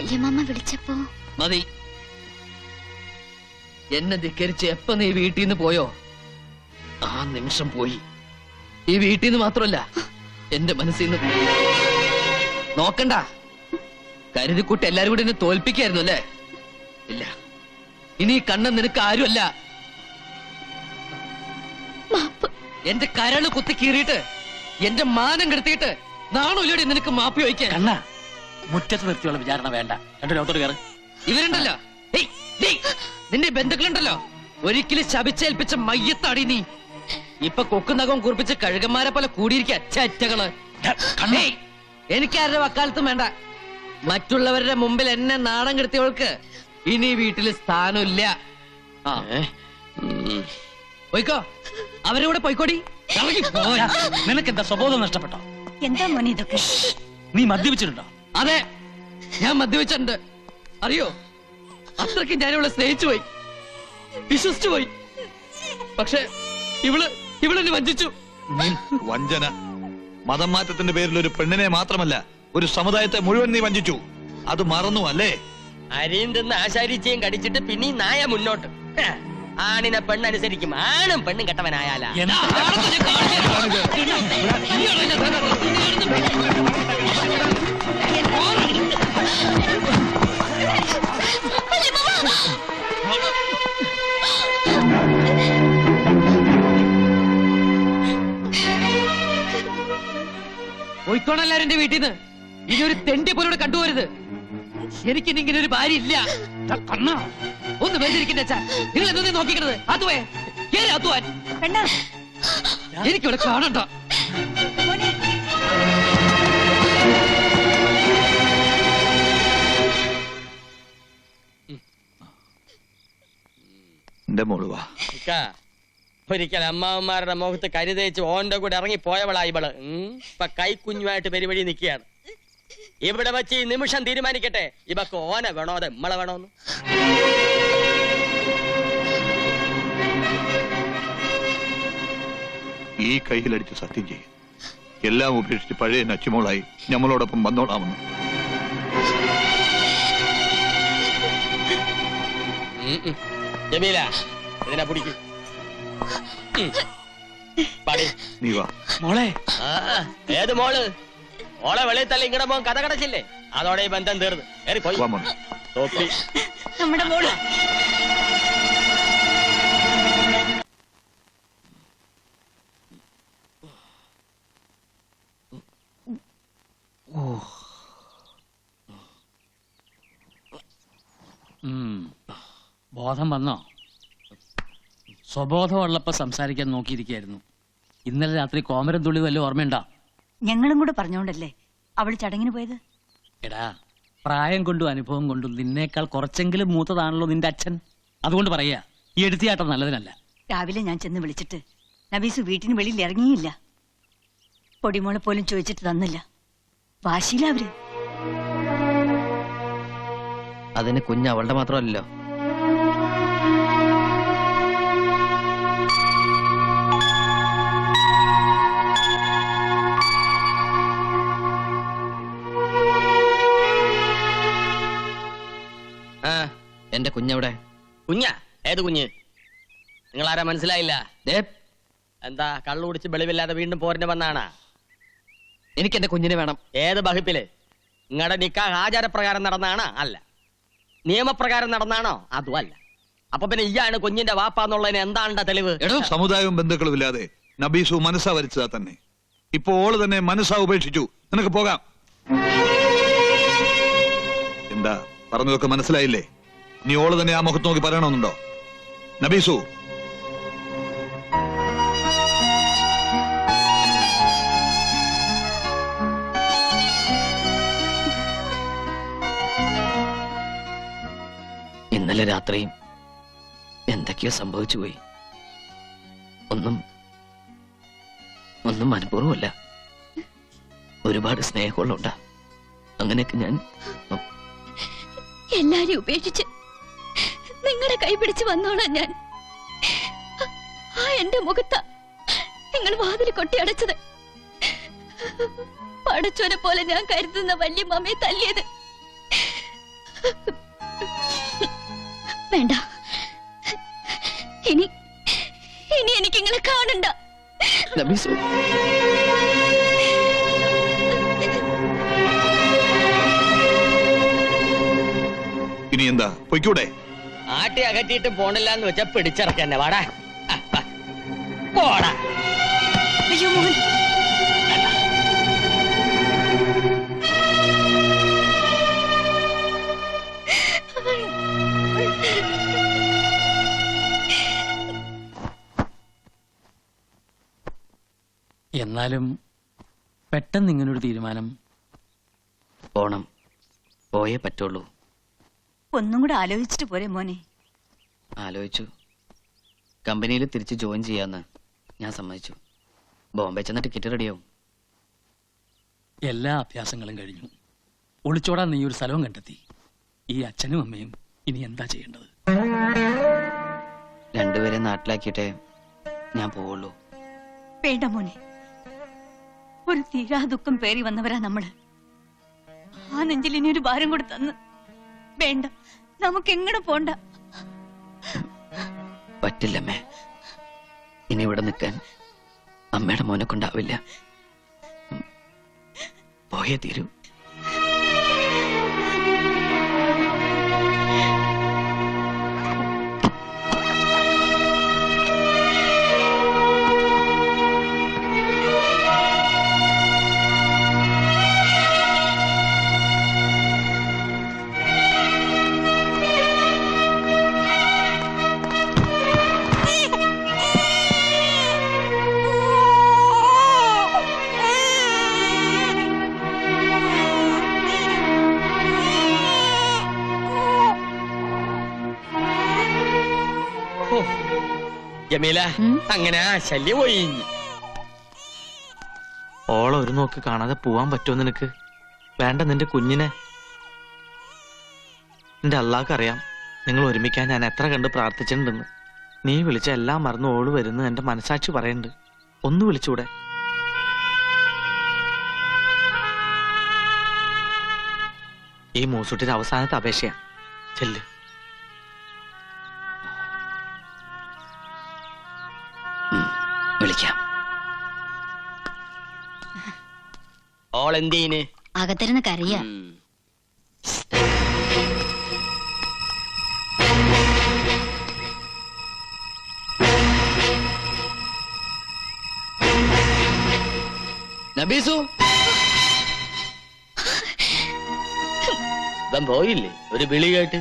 വല്യമ്മ വിളിച്ചപ്പോ മതി. എന്നെ ധിക്കരിച്ച് എപ്പ നീ വീട്ടിൽ നിന്ന് പോയോ ആ നിമിഷം പോയി. ഈ വീട്ടിൽ നിന്ന് മാത്രമല്ല എന്റെ മനസ്സിൽ നിന്ന്. നോക്കണ്ട, കരുതിക്കൂട്ടി എല്ലാരും കൂടി എന്നെ തോൽപ്പിക്കായിരുന്നു അല്ലേ? ഇല്ല, ഇനി കണ്ണൻ നിനക്ക് ആരുമല്ല. എന്റെ കരള് കുത്തി കീറിയിട്ട് എന്റെ മാനം കെടുത്തിയിട്ട് നാണോല്ലോടി നിനക്ക് മാപ്പി വയ്ക്കാൻ. കണ്ണ മുറ്റത്ത് നിർത്തിയുള്ള വിചാരണ വേണ്ട. രണ്ടോട്ട് കയറി. ഇവരുണ്ടല്ലോ, നിന്റെ ബന്ധുക്കളുണ്ടല്ലോ, ഒരിക്കലും ശപിച്ചേൽപ്പിച്ച മയ്യത്താടി നീ. ഇപ്പൊ കൊക്കുന്നകം കുറിപ്പിച്ച് കഴുകന്മാരെ പോലെ കൂടിയിരിക്കുക ചറ്റകള്. എനിക്കാരുടെ വക്കാലത്തും വേണ്ട. മറ്റുള്ളവരുടെ മുമ്പിൽ എന്നെ നാണം കെടുത്തിയവൾക്ക് ഇനി വീട്ടില് സ്ഥാനമില്ല. പോയിക്കോ, അവരുടെ പോയിക്കോടി. നിനക്കെന്താ സ്വബോധം നഷ്ടപ്പെട്ടോ? എന്താ മോനെ ഇതൊക്കെ? നീ മദ്യപിച്ചിട്ടുണ്ടോ? അതെ, ഞാൻ മദ്യപിച്ചിട്ടുണ്ട്. അറിയോ, അത്രയ്ക്ക് ഞാനിവളെ സ്നേഹിച്ചു പോയി, വിശ്വസിച്ചു പോയി. പക്ഷെ ഇവളെന്നെ വഞ്ചിച്ചു. വഞ്ചന, മതം മാറ്റത്തിന്റെ പേരിൽ ഒരു പെണ്ണിനെ മാത്രമല്ല ഒരു സമുദായത്തെ മുഴുവൻ നീ വഞ്ചിച്ചു. അത് മറന്നു അല്ലേ? അരിയും തിന്ന് ആശാരിച്ചയും കടിച്ചിട്ട് പിന്നെ നായ മുന്നോട്ട്. ആണിനെ പെണ്ണനുസരിക്കും, ആണും പെണ്ണും കെട്ടവനായാലാ. പോയിക്കോണെല്ലാരും എന്റെ വീട്ടിൽ നിന്ന്. ഇനി ഒരു തെണ്ടി പോലോട് കണ്ടുപോരുത്. എനിക്കിനി ഇങ്ങനെ ഒരു ഭാര്യ ഇല്ല. ഒന്ന് വേദിരിക്കുന്ന നിങ്ങൾ എന്തോ നോക്കിക്കണത്? അതുവേ അതുവാൻ എനിക്കിവിടെ കാണണ്ട. എന്റെ മോളുവാ. ഒരിക്കൽ അമ്മാവന്മാരുടെ മുഖത്ത് കരുതേച്ച് ഓന്റെ കൂടെ ഇറങ്ങി പോയവളാ ഇവള്. ഇപ്പൊ കൈക്കുഞ്ഞുമായിട്ട് പെരുവഴി നിൽക്കുകയാണ്. ഇവിടെ വെച്ച് ഈ നിമിഷം തീരുമാനിക്കട്ടെ, ഇവക്ക് ഓന വേണോ അതെ ഇമ്മളെ വേണോന്ന്. ഈ കയ്യിലടിച്ച് സത്യം ചെയ്യും, എല്ലാം ഉപേക്ഷിച്ച് പഴയ നച്ചുമോളായി ഞമ്മളോടൊപ്പം വന്നോളാമെന്ന്. ജമീല, ഇതിനെ പിടിക്ക്. നീ വാ മോളെ. ഏത് മോള്? ഓളെ വെളിയിൽ തള്ളി ഇങ്ങടെ മോൻ കഥ കടച്ചില്ലേ? അതോടെ ഈ ബന്ധം തീർന്ന്. തോപ്പി നമ്മുടെ മോള്. ബോധം വന്നോ? സ്വബോധമുള്ളപ്പോ സംസാരിക്കാൻ നോക്കിയിരിക്കായിരുന്നു. ഇന്നലെ രാത്രി കോമരം തുള്ളി വല്ല ഓർമ്മയുണ്ടാ? ഞങ്ങളും കൂടെ പറഞ്ഞോണ്ടല്ലേ അവള് ചടങ്ങിന് പോയത്. എടാ, പ്രായം കൊണ്ടും അനുഭവം കൊണ്ടും നിന്നേക്കാൾ കുറച്ചെങ്കിലും മൂത്തതാണല്ലോ നിന്റെ അച്ഛൻ. അതുകൊണ്ട് പറയാ, ഈ എടുത്തിയാട്ടം നല്ലതിനല്ല. രാവിലെ ഞാൻ ചെന്ന് വിളിച്ചിട്ട് നബീസ് വീട്ടിന് വെളിയിൽ ഇറങ്ങിയില്ല. പൊടിമോളെ പോലും ചോദിച്ചിട്ട് തന്നില്ല. വാശിയില്ല അവര്. അതിന് കുഞ്ഞ് അവളുടെ മാത്രമല്ലല്ലോ. എന്റെ കുഞ്ഞവിടെ. കുഞ്ഞാ? ഏത് കുഞ്ഞ്? നിങ്ങളാരാ മനസ്സിലായില്ല? എന്താ കള്ളു കുടിച്ച് വെളിവില്ലാതെ വീണ്ടും പോരിന് വന്നാണാ? എനിക്ക് എന്റെ കുഞ്ഞിനെ വേണം. ഏത് ബഹിപ്പില്? നിങ്ങളുടെ നിക്കാഹ് ആചാരപ്രകാരം നടന്നാണോ? അല്ല. നിയമപ്രകാരം നടന്നാണോ? അതും അല്ല. അപ്പൊ പിന്നെ ഇയാണ് കുഞ്ഞിന്റെ വാപ്പാന്നുള്ളതിന് എന്താണ്ട തെളിവ്? സമുദായവും ബന്ധുക്കളും ഇല്ലാതെ നബീസു മനസ്സാ വരിച്ചതാ തന്നെ. ഇപ്പൊ ഓള് തന്നെ മനസ്സാ ഉപേക്ഷിച്ചു. നിനക്ക് പോകാം. എന്താ പറഞ്ഞതൊക്കെ മനസ്സിലായില്ലേ? നീ ഓള് തന്നെ ആ മുഖത്ത് നോക്കി പറയണമെന്നുണ്ടോ? നബീസു, ഇന്നലെ രാത്രിയും എന്തൊക്കെയോ സംഭവിച്ചു പോയി. ഒന്നും മനഃപൂർവ്വമല്ല. ഒരുപാട് സ്നേഹമുള്ള അങ്ങനെയൊക്കെ ഞാൻ എല്ലാരും ഉപേക്ഷിച്ച് നിങ്ങളുടെ കൈ പിടിച്ച് വന്നോളാം ഞാൻ. എന്റെ മുഖത്ത നിങ്ങൾ വാതിൽ കൊട്ടി അടച്ചത്. പടച്ചോനെ പോലെ ഞാൻ കരുതുന്ന വല്യമ്മയെ തല്ലിയത്. വേണ്ട, ഇനി ഇനി എനിക്ക് നിങ്ങളെ കാണണ്ട. നബീസു, ഇനി എന്താ പൊയ്ക്കൂടെ? ആട്ടി അകറ്റിയിട്ട് പോണില്ല എന്ന് വെച്ചാ പിടിച്ചിറക്കന്നെ. വാടാ പോടാ. അയ്യോ മോഹൻ, എന്നാലും പെട്ടെന്ന് ഇങ്ങനൊരു തീരുമാനം. പോണം, പോയേ പറ്റുള്ളൂ. ഒന്നും കൂടെ ആലോചിച്ചിട്ട് പോരെ മോനെ. ആലോചിച്ചു. കമ്പനിയിൽ തിരിച്ച് ജോയിൻ ചെയ്യാന്ന് ഞാൻ സമ്മതിച്ചു. ബോംബെ ചെന്ന ടിക്കറ്റ് റെഡിയാവും. എല്ലാ അഭ്യാസങ്ങളും കഴിഞ്ഞു. ഒളിച്ചോടാൻ നീ ഒരു സ്ഥലവും കണ്ടെത്തി. ഈ അച്ഛനും അമ്മയും ഇനി എന്താ ചെയ്യേണ്ടത്? രണ്ടുപേരെ നാട്ടിലാക്കിയിട്ടേ ഞാൻ പോവുള്ളൂ. വേണ്ട മോനെ, ഒരു തീരാ ദുഃഖം പേറി വന്നവരാ നമ്മള്. ആ നെഞ്ചിൽ ഇനി ഒരു ഭാരം കൂടെ തന്ന് വേണ്ട, നമുക്ക് എങ്ങടെ പോണ്ട. പറ്റില്ലമ്മേ, ഇനി ഇവിടെ നിൽക്കാൻ അമ്മയുടെ മോനെ കൊണ്ടാവില്ല. പോയേ തീരൂ. ജമീല, അങ്ങനെ ആ ശല്യം ഒഴിഞ്ഞു. ഓളെ ഒരു നോക്ക് കാണാതെ പോവാൻ പറ്റുമോ നിനക്ക്? വേണ്ട, നിന്റെ കുഞ്ഞിനെ. നിന്റെ അള്ളാഹ്ക്കറിയാം നിങ്ങൾ ഒരുമിക്കാൻ ഞാൻ എത്ര കണ്ട് പ്രാർത്ഥിച്ചിട്ടുണ്ടെന്ന്. നീ വിളിച്ച എല്ലാം മറന്നു ഓള് വരുന്നു എന്റെ മനസാക്ഷി പറയുന്നുണ്ട്. ഒന്ന് വിളിച്ചൂടെ? ഈ മൂസുട്ടിന്റെ അവസാനത്തെ അപേക്ഷയാ. ചെല്ല്. വിളിക്കാം. ഓളെന്തീന് അകത്തിരുന്ന് കരയാ. നബീസു, ഇവൻ പോയില്ലേ ഒരു വിളി കേട്ട്?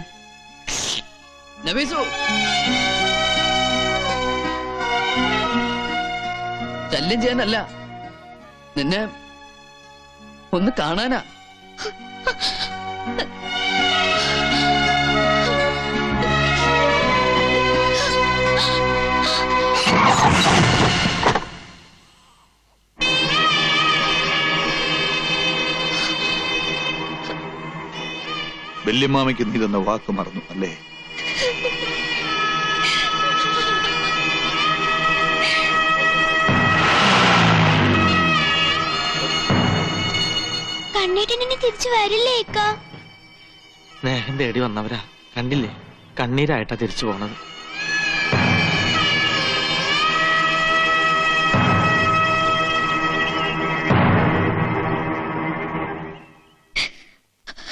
നബീസു, ശല്യം ചെയ്യാനല്ല, നിന്നെ ഒന്ന് കാണാനാ. വല്യമ്മാമയ്ക്ക് നീ തന്ന വാക്ക് മറന്നു അല്ലേ? കണ്ണീട്ടിനെ തിരിച്ചു വരില്ലേ? സ്നേഹം തേടി വന്നവരാ, കണ്ടില്ലേ? കണ്ണീരായിട്ടാ തിരിച്ചു പോണത്.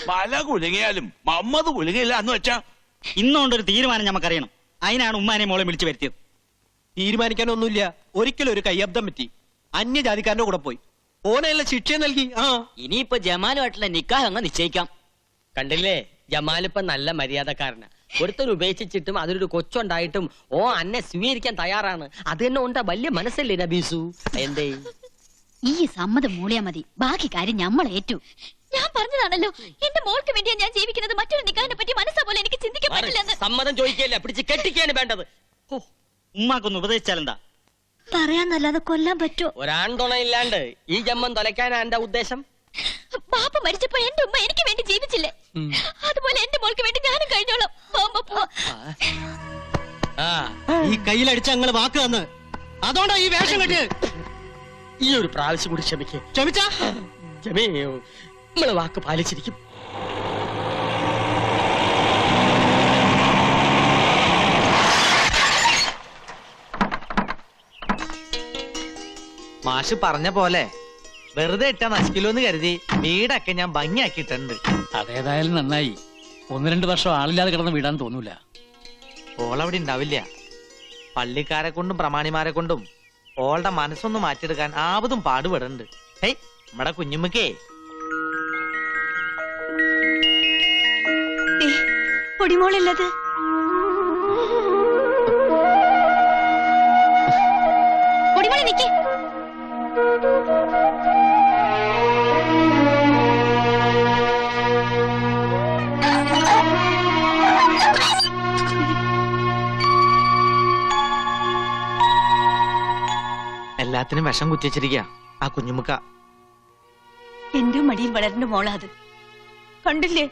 പല കുലുങ്ങിയാലും മമ്മത് കുലുങ്ങില്ല എന്ന് വെച്ചാ ഇന്നുകൊണ്ടൊരു തീരുമാനം നമുക്കറിയണം. അതിനാണ് ഉമ്മാനെ മോളെ വിളിച്ചു വരുത്തിയത്. തീരുമാനിക്കാനൊന്നുമില്ല. ഒരിക്കലും ഒരു കയ്യബ്ദം പറ്റി. അന്യജാതിക്കാരന്റെ കൂടെ പോയി ഓനെല്ലാം ശിക്ഷ നൽകി. ഇനിയിപ്പോ ജമാലുമായിട്ടുള്ള നിക്കാഹ് അങ്ങ് നിശ്ചയിക്കാം. കണ്ടില്ലേ, ജമാലിപ്പ നല്ല മര്യാദക്കാരനാ. ഒരുത്തർ ഉപേക്ഷിച്ചിട്ടും അതിലൊരു കൊച്ചുണ്ടായിട്ടും ഓ അന്നെ സ്വീകരിക്കാൻ തയ്യാറാണ്. അത് തന്നെ ഉണ്ടാ വലിയ മനസ്സല്ലേ നബീസു? എന്തേ ഈ സമ്മതം മൂളിയാ മതി, ബാക്കി കാര്യം നമ്മൾ ഏറ്റു. ഞാൻ പറഞ്ഞതാണല്ലോ, എന്റെ മോൾക്ക് വേണ്ടിയാ ഞാൻ ജീവിക്കുന്നത്. മറ്റൊരു നിക്കാഹിനെ പറ്റി മനസ്സാ പോലെ എനിക്ക് ചിന്തിക്കാൻ പറ്റില്ലെന്ന്. സമ്മതം ചോദിക്കല്ല, പിടിച്ച് കെട്ടിക്കാണ് വേണ്ടത്. ഉമ്മാക്കൊന്ന് ഉപദേശിച്ചാലെന്താ? പറയാന്നല്ലാതെ കൊല്ലാൻ പറ്റോ? ഒരാൺതുണ ഇല്ലാണ്ട് ഈ ജമ്മം തൊലയ്ക്കാനാ എന്റെ ഉദ്ദേശം. പാപ്പ മരിച്ചപ്പോ എന്റെ ഉമ്മ എനിക്ക് വേണ്ടി ജീവിച്ചില്ലേ, അതുപോലെ എന്റെ മോൾക്ക് വേണ്ടി ഞാനും കഴിഞ്ഞോളാം. ഈ കയ്യിലടിച്ച ഞങ്ങള് വാക്ക് തന്ന്, അതുകൊണ്ടാ ഈ വേഷം കെട്ട്. ഈ ഒരു പ്രാവശ്യം കൂടി ക്ഷമിക്കേ. ക്ഷമിച്ചാ നമ്മള് വാക്ക് പാലിച്ചിരിക്കും. മാഷ് പറഞ്ഞ പോലെ വെറുതെ ഇട്ടാ നശിക്കില്ലോന്ന് കരുതി വീടൊക്കെ ഞാൻ ഭംഗിയാക്കിയിട്ടുണ്ട്. അതേതായാലും നന്നായി. 1-2 വർഷം ആളില്ലാതെ കിടന്ന് വീടാൻ തോന്നൂല. ഓളവിടെ ഉണ്ടാവില്ല. പള്ളിക്കാരെ കൊണ്ടും പ്രമാണിമാരെ കൊണ്ടും ഓളുടെ മനസ്സൊന്ന് മാറ്റിയെടുക്കാൻ ആവതും പാടുപെടുന്നുണ്ട്. ഹേയ് നമ്മടെ കുഞ്ഞുമ്മക്കേ പൊടിമോളല്ലത്. പൊടിമോളെ നിക്ക്. എല്ലാത്തിനും വിഷം കുത്തിവെച്ചിരിക്ക ആ കുഞ്ഞുമുക്ക. എന്റെ മടിയിൽ വളരുന്ന മോളാ അത്. കണ്ടില്ലേ?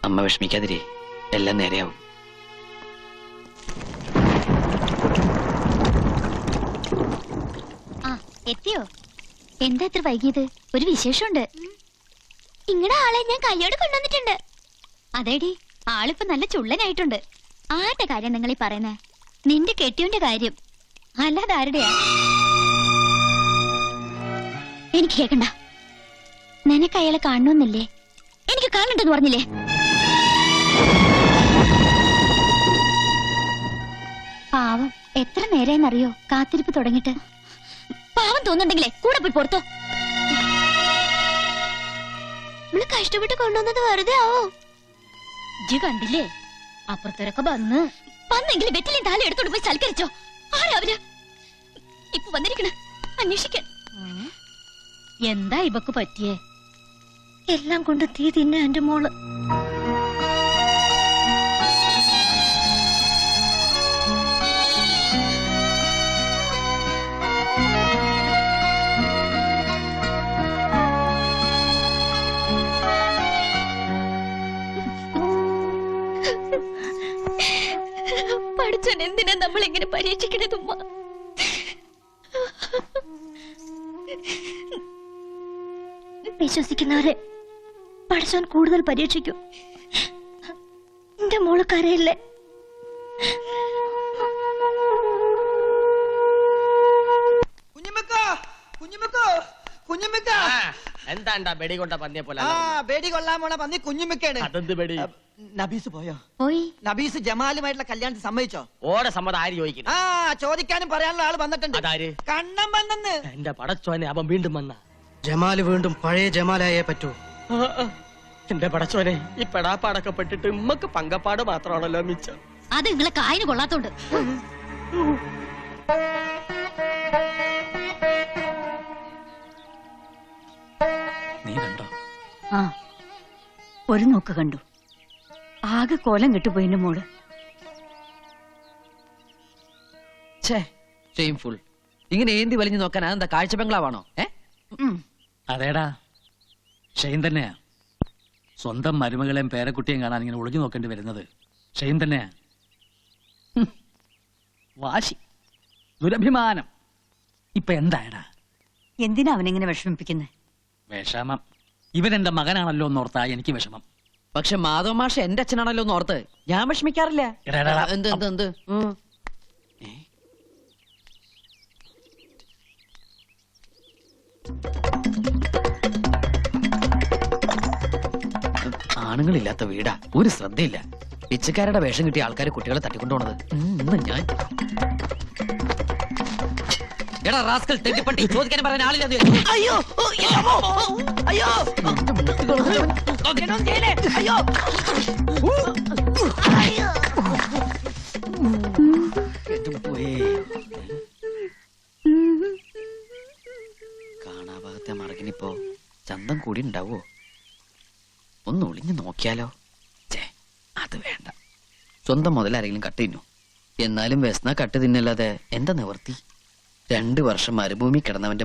അമ്മ വിഷമിക്കാതിരി, എല്ലാം നേരെയാവും. ആ എത്തിയോ? എന്താ ഇത്ര വൈകിയത്? ഒരു വിശേഷമുണ്ട്. ഇങ്ങടെ ആളെ ഞാൻ കയ്യോട് കൊണ്ടുവന്നിട്ടുണ്ട്. അതേടി, ആളിപ്പോ നല്ല ചുള്ളനായിട്ടുണ്ട്. ആരുടെ കാര്യം നിങ്ങൾ ഈ പറയുന്നേ? നിന്റെ കെട്ടിയോന്റെ കാര്യം, അല്ലാതെ ആരുടെയാ? എനിക്ക് കേക്കണ്ട. നിനക്ക് അയാളെ കാണണമെന്നില്ലേ? എനിക്ക് കാണണ്ടെന്ന് പറഞ്ഞില്ലേ? പാവം, എത്ര നേരെയെന്നറിയോ കാത്തിരിപ്പ് തുടങ്ങിട്ട്. പാവം തോന്നുന്നുണ്ടെങ്കിലേ കൂടെ പോയി പുറത്തോ. നമ്മള് കഷ്ടപ്പെട്ട് കൊണ്ടുവന്നത് വെറുതെ ആവോ? ഇജ്ജ് കണ്ടില്ലേ, അപ്പുറത്തൊരൊക്കെ വന്നെങ്കിലും വെറ്റിലും താലി എടുത്തോണ്ട് പോയി സൽക്കരിച്ചോ? ആരാവര് ഇപ്പൊ വന്നിരിക്കണ അന്വേഷിക്കാൻ? എന്താ ഇവക്ക് പറ്റിയേ? എല്ലാം കൊണ്ട് തീ തിന്നെ എന്റെ മോള്. പഠിച്ചൻ എന്തിനാ നമ്മൾ ഇങ്ങനെ പരീക്ഷിക്കണത്? ഉമ്മ, വിശ്വസിക്കുന്നവരെ പഠിച്ചവൻ കൂടുതൽ പരീക്ഷിക്കും. എന്റെ മോള് കരയില്ലേ? എന്താണ്ടാ ബെടി കൊണ്ട പന്നിയെ പോലെ? ബേടി കൊള്ളാൻ പോണ പന്നി കുഞ്ഞുമിക്കാണ്. അതെന്ത് ബെടി? നബീസ് പോയോ? പോയി. നബീസ് ജമാലുമായിട്ടുള്ള കല്യാണത്തിന് സമ്മതിച്ചോ? ഓടെ സമ്മതം ആര് ചോദിക്കുന്നു? ചോദിക്കാനും പറയാനുള്ള ആള് വന്നിട്ടുണ്ട്. അതാര്? കണ്ണം വന്നെന്ന്. എന്റെ പടച്ചോനെ, അവൻ വീണ്ടും വന്ന. ജമാല് വീണ്ടും പഴയ ജമാലായേ പറ്റൂ. എന്റെ പടച്ചോനെ, ഈ പെടാപ്പാടൊക്കെ പെട്ടിട്ട് ഉമ്മക്ക് പങ്കപ്പാട് മാത്രമാണല്ലോ മിച്ചം. അത് നിങ്ങളെ കായിന് കൊള്ളാത്തോണ്ട്. നീ കണ്ടോ? ആ, ഒരു നോക്ക് കണ്ടു. ആകെ കോലം കെട്ടുപോയിന്റെ മോള്. ഷെയിംഫുൾ. ഇങ്ങനെ ഏന്തി വലിഞ്ഞു നോക്കാൻ അതെന്താ കാഴ്ച ബംഗ്ലാവാണോ? അതേടാ, ഷെയിൻ തന്നെയാ. സ്വന്തം മരുമകളെയും പേരക്കുട്ടിയും കാണാൻ ഇങ്ങനെ ഒളിഞ്ഞു നോക്കേണ്ടി വരുന്നത് ഷെയിൻ തന്നെയാ. വാശി, ദുരഭിമാനം. ഇപ്പൊ എന്തായടാ? എന്തിനാ അവനെങ്ങനെ വിഷമിപ്പിക്കുന്നത്? വിഷമം. ഇവനെന്റെ മകനാണല്ലോ എന്നോർത്താ എനിക്ക് വിഷമം. പക്ഷെ മാധവ മാഷ് എന്റെ അച്ഛനാണല്ലോ എന്ന് ഓർത്ത് ഞാൻ വിഷമിക്കാറില്ല. എടാ, എടാ, എന്ത് എന്ത് എന്ത് ആണുങ്ങളില്ലാത്ത വീടാ, ഒരു ശ്രദ്ധയില്ല. പിച്ചക്കാരുടെ വേഷം കിട്ടിയ ആൾക്കാരെ കുട്ടികളെ തട്ടിക്കൊണ്ടുപോണത്. ഇന്ന് ഞാൻ എടാ റാസ്കൽ തെറ്റിപ്പട്ടി, ചോദിക്കാൻ പറയാൻ ആളില്ലാതെ. അയ്യോ അയ്യോ കാണാഭാഗത്തെ മറകിനിപ്പോ ചന്തം കൂടി ഉണ്ടാവോ? ഒന്ന് ഒളിഞ്ഞു നോക്കിയാലോ? അത് വേണ്ട. സ്വന്തം മുതലാരെങ്കിലും കട്ട് തിന്നു. എന്നാലും വ്യസന കട്ട് തിന്നല്ലാതെ എന്താ നിവർത്തി? 2 വർഷം മരുഭൂമി കിടന്നവന്റെ